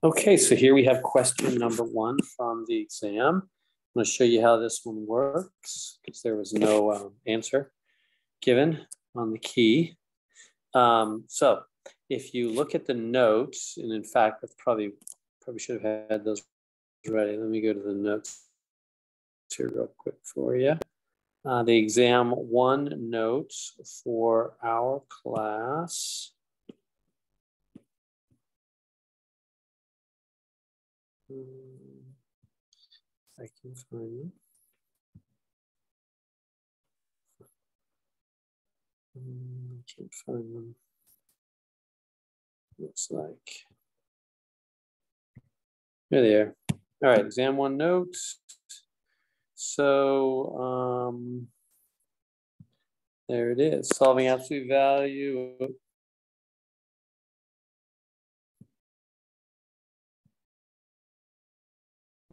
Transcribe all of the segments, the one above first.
Okay, so here we have question number 1 from the exam. I'm going to show you how this one works because there was no answer given on the key. So if you look at the notes, and in fact, I probably should have had those ready. Let me go to the notes here real quick for you. The exam 1 notes for our class. I can find them. I can't find them. Looks like. There they are. All right, exam 1 notes. So there it is. Solving absolute value.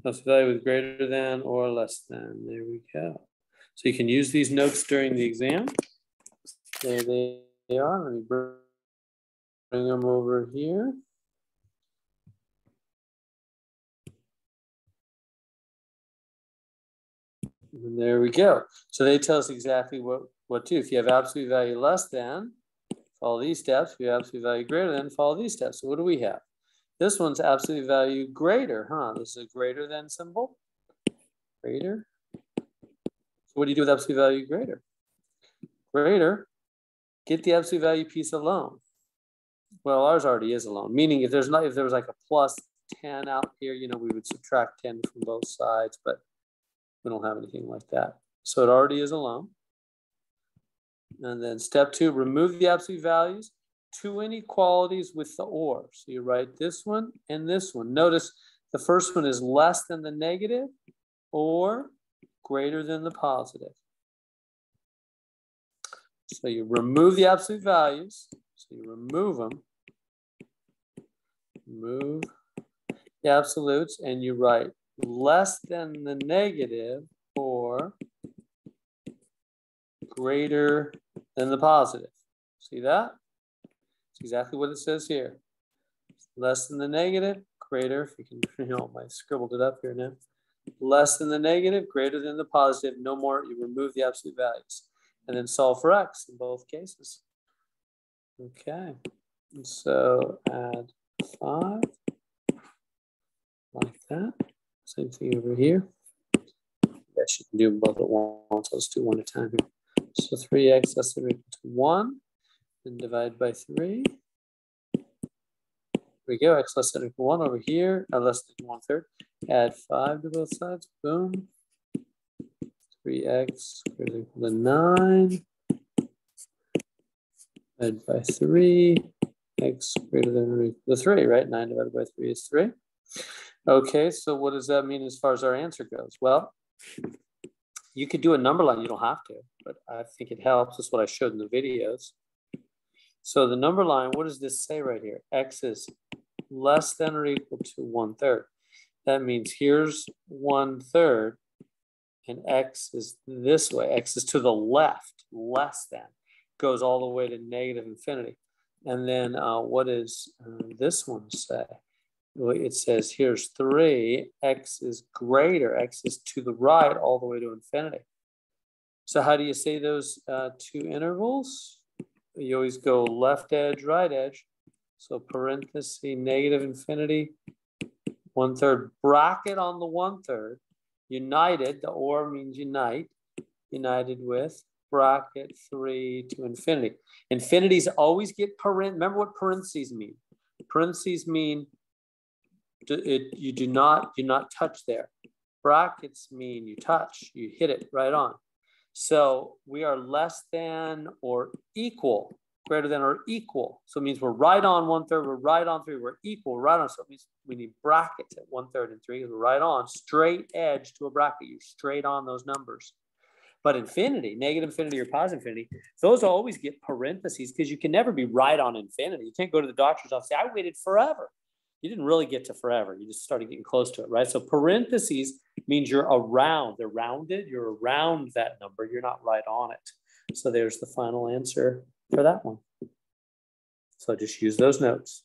Absolute value with greater than or less than. There we go. So you can use these notes during the exam. There they are. Let me bring them over here. And there we go. So they tell us exactly what to do. If you have absolute value less than, follow these steps. If you have absolute value greater than, follow these steps. So what do we have? This one's absolute value greater, huh? This is a greater than symbol. Greater. So what do you do with absolute value greater? Greater, get the absolute value piece alone. Well, ours already is alone, meaning if there was like a plus 10 out here, you know, we would subtract 10 from both sides, but we don't have anything like that. So it already is alone. And then step 2, remove the absolute values. 2 inequalities with the or. So you write this one and this one. Notice the first one is less than the negative or greater than the positive. So you remove the absolute values. So you remove them. Remove the absolutes and you write less than the negative or greater than the positive. See that? It's exactly what it says here. Less than the negative, greater, if you can, I scribbled it up here now. Less than the negative, greater than the positive, no more, you remove the absolute values. And then solve for x in both cases. Okay, and so add 5, like that. Same thing over here. I guess you can do them both at once. Let's do one at a time here. So 3x less than or equal to 1, and divide by 3. Here we go, x less than or equal to 1 over here, less than 1/3. Add 5 to both sides, boom. 3x greater than or equal to 9. Divided by 3, x greater than or equal to 3, right? 9 divided by 3 is 3. Okay, so what does that mean as far as our answer goes? Well, you could do a number line, you don't have to, but I think it helps. That's what I showed in the videos. So the number line, what does this say right here? X is less than or equal to 1/3. That means here's 1/3, and x is this way. X is to the left, less than. Goes all the way to negative infinity. And then what does this one say? Well, it says here's 3, x is greater, x is to the right all the way to infinity. So how do you say those 2 intervals? You always go left edge, right edge. So parenthesis, negative infinity, 1/3, bracket on the 1/3, united, the or means unite, united with bracket 3 to infinity. Infinities always get remember what parentheses mean. Parentheses mean you do not touch there. Brackets mean you touch, you hit it right on. So we are less than or equal, greater than or equal. So it means we're right on 1/3, we're right on 3, we're equal, right on. So it means we need brackets at 1/3 and 3. We're right on, straight edge to a bracket. You're straight on those numbers. But infinity, negative infinity or positive infinity, those always get parentheses because you can never be right on infinity. You can't go to the doctor's office and say, I waited forever. You didn't really get to forever. You just started getting close to it, right? So parentheses means you're around. They're rounded. You're around that number. You're not right on it. So there's the final answer for that one. So just use those notes.